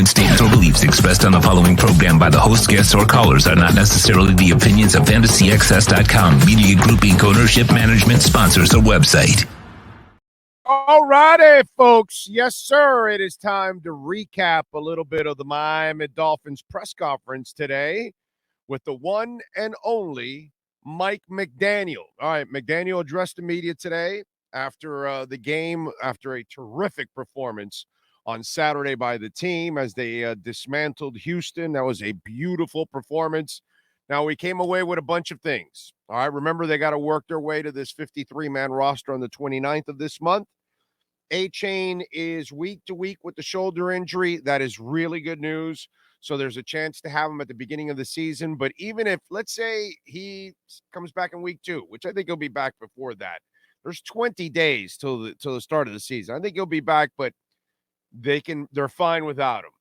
statements or beliefs expressed on the following program by the host, guests, or callers are not necessarily the opinions of FantasyXS.com, Media Group Inc. ownership, management, sponsors, or website. All righty, folks. Yes, sir. It is time to recap a little bit of the Miami Dolphins press conference today with the one and only Mike McDaniel. All right, McDaniel addressed the media today after the game, after a terrific performance on Saturday by the team as they dismantled Houston. That was a beautiful performance. Now, we came away with a bunch of things. All right, remember, they got to work their way to this 53-man roster on the 29th of this month. A-Chain is week to week with the shoulder injury. That is really good news. So there's a chance to have him at the beginning of the season. But even if, let's say, he comes back in week 2, which I think he'll be back before that, there's 20 days till the start of the season. I think he'll be back, but they're fine without him.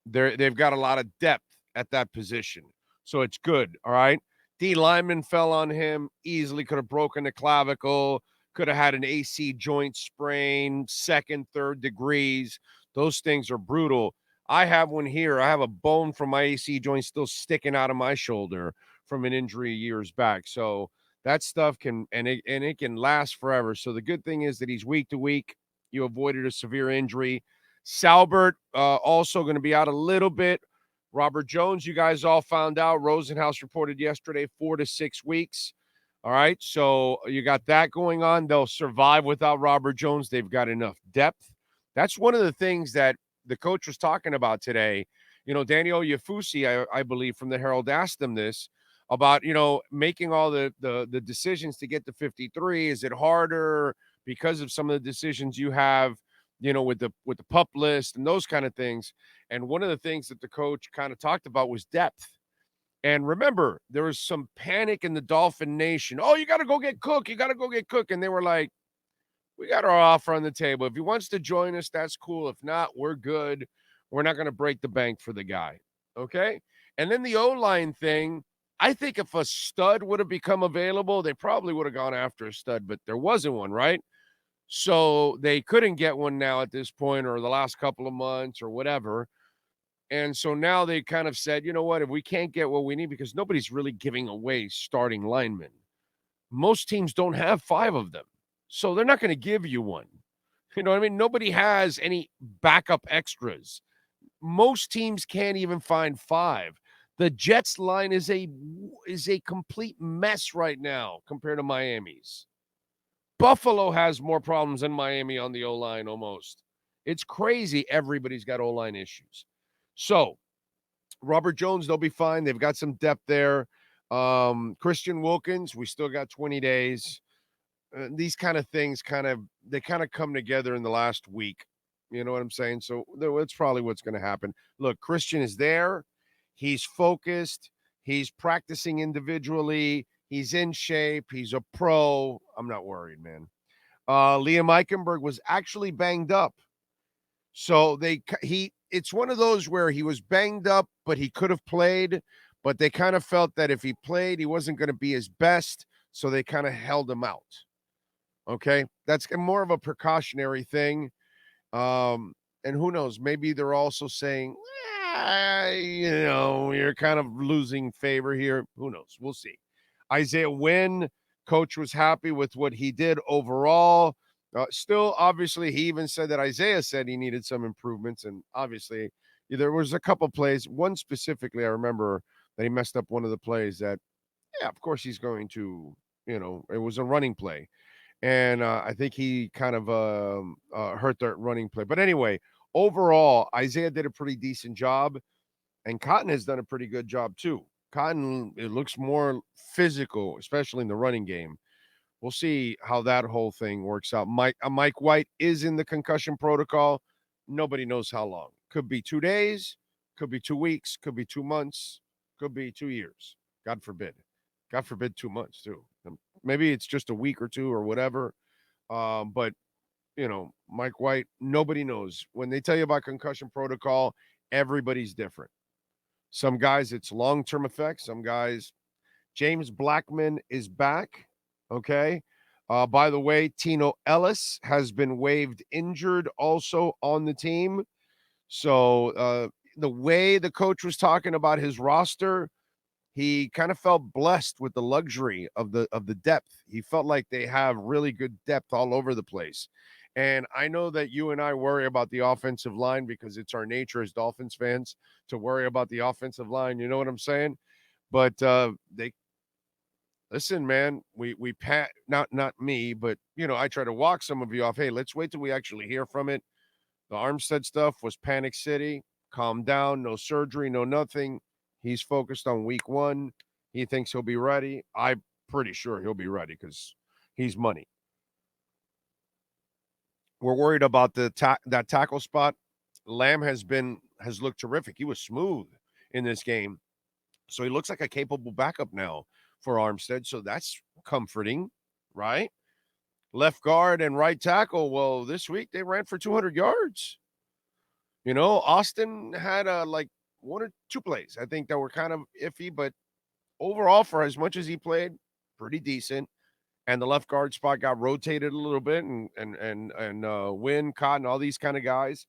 They've got a lot of depth at that position. So it's good, all right? D lineman fell on him, easily could have broken the clavicle, could have had an AC joint sprain, second, third degrees. Those things are brutal. I have one here. I have a bone from my AC joint still sticking out of my shoulder from an injury years back. So that stuff can can last forever. So the good thing is that he's week to week. You avoided a severe injury. Salbert also going to be out a little bit. Robert Jones, you guys all found out. Rosenhaus reported yesterday 4 to 6 weeks. All right, so you got that going on. They'll survive without Robert Jones. They've got enough depth. That's one of the things that the coach was talking about today. You know, Daniel Yafusi, I believe, from the Herald asked them this about, making all the decisions to get to 53. Is it harder because of some of the decisions you have, with the PUP list and those kind of things? And one of the things that the coach kind of talked about was depth. And remember, there was some panic in the Dolphin Nation. Oh, you got to go get Cook. You got to go get Cook. And they were like, we got our offer on the table. If he wants to join us, that's cool. If not, we're good. We're not going to break the bank for the guy. Okay? And then the O-line thing, I think if a stud would have become available, they probably would have gone after a stud, but there wasn't one, right? So they couldn't get one now at this point or the last couple of months or whatever. And so now they kind of said, you know what, if we can't get what we need, because nobody's really giving away starting linemen. Most teams don't have 5 of them. So they're not going to give you one. You know what I mean? Nobody has any backup extras. Most teams can't even find 5. The Jets line is a complete mess right now compared to Miami's. Buffalo has more problems than Miami on the O-line almost. It's crazy. Everybody's got O-line issues. So, Robert Jones, they'll be fine. They've got some depth there. Christian Wilkins, we still got 20 days. These kind of things they come together in the last week. You know what I'm saying? So that's probably what's going to happen. Look, Christian is there. He's focused. He's practicing individually. He's in shape. He's a pro. I'm not worried, man. Liam Eichenberg was actually banged up. So it's one of those where he was banged up, but he could have played, but they kind of felt that if he played, he wasn't going to be his best. So they kind of held him out. Okay. That's more of a precautionary thing. And who knows, maybe they're also saying, you're kind of losing favor here. Who knows? We'll see. Isaiah Wynn, coach was happy with what he did overall. Still, obviously, he even said that Isaiah said he needed some improvements. And obviously, there was a couple plays. One specifically, I remember that he messed up one of the plays that, of course, he's going to, it was a running play. And I think he kind of hurt that running play. But anyway, overall, Isaiah did a pretty decent job. And Cotton has done a pretty good job, too. Cotton, it looks more physical, especially in the running game. We'll see how that whole thing works out. Mike White is in the concussion protocol. Nobody knows how long. Could be 2 days, could be 2 weeks, could be 2 months, could be 2 years. God forbid. God forbid 2 months, too. Maybe it's just a week or two or whatever. But, Mike White, nobody knows. When they tell you about concussion protocol, everybody's different. Some guys, it's long-term effects. Some guys, James Blackman is back. Okay. By the way, Tino Ellis has been waived injured also on the team. So the way the coach was talking about his roster, he kind of felt blessed with the luxury of the depth. He felt like they have really good depth all over the place. And I know that you and I worry about the offensive line because it's our nature as Dolphins fans to worry about the offensive line. You know what I'm saying? But they listen, man. We pat not me, but I try to walk some of you off. Hey, let's wait till we actually hear from it. The Armstead stuff was Panic City. Calm down. No surgery. No nothing. He's focused on week 1. He thinks he'll be ready. I'm pretty sure he'll be ready because he's money. We're worried about that tackle spot. Lamb has looked terrific. He was smooth in this game. So he looks like a capable backup now for Armstead. So that's comforting, right? Left guard and right tackle. Well, this week they ran for 200 yards. Austin had like 1 or 2 plays, I think, that were kind of iffy, but overall, for as much as he played, pretty decent. And the left guard spot got rotated a little bit, and Wynn, Cotton, all these kind of guys.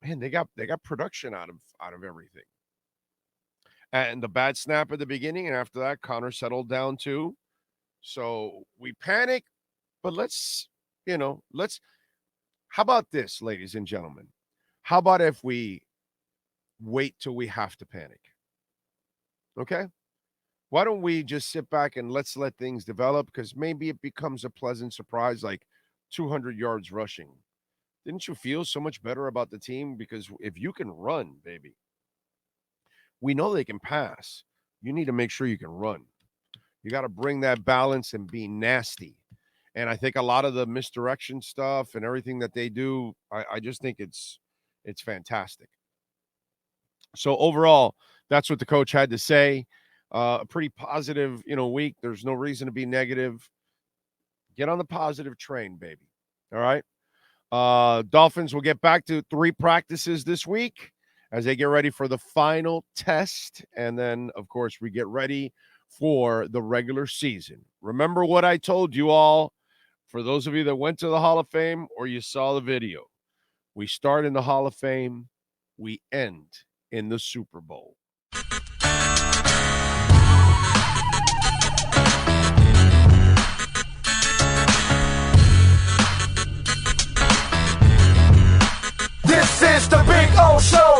Man, they got production out of everything. And the bad snap at the beginning, and after that, Connor settled down too. So we panic, but let's. How about this, ladies and gentlemen? How about if we wait till we have to panic? Okay? Why don't we just sit back and let's let things develop? Because maybe it becomes a pleasant surprise, like 200 yards rushing. Didn't you feel so much better about the team? Because if you can run, baby, we know they can pass. You need to make sure you can run. You got to bring that balance and be nasty. And I think a lot of the misdirection stuff and everything that they do, I just think it's fantastic. So overall, that's what the coach had to say. A pretty positive, week. There's no reason to be negative. Get on the positive train, baby. All right. Dolphins will get back to 3 practices this week as they get ready for the final test. And then, of course, we get ready for the regular season. Remember what I told you all, for those of you that went to the Hall of Fame or you saw the video. We start in the Hall of Fame. We end in the Super Bowl. This is the Big O Show.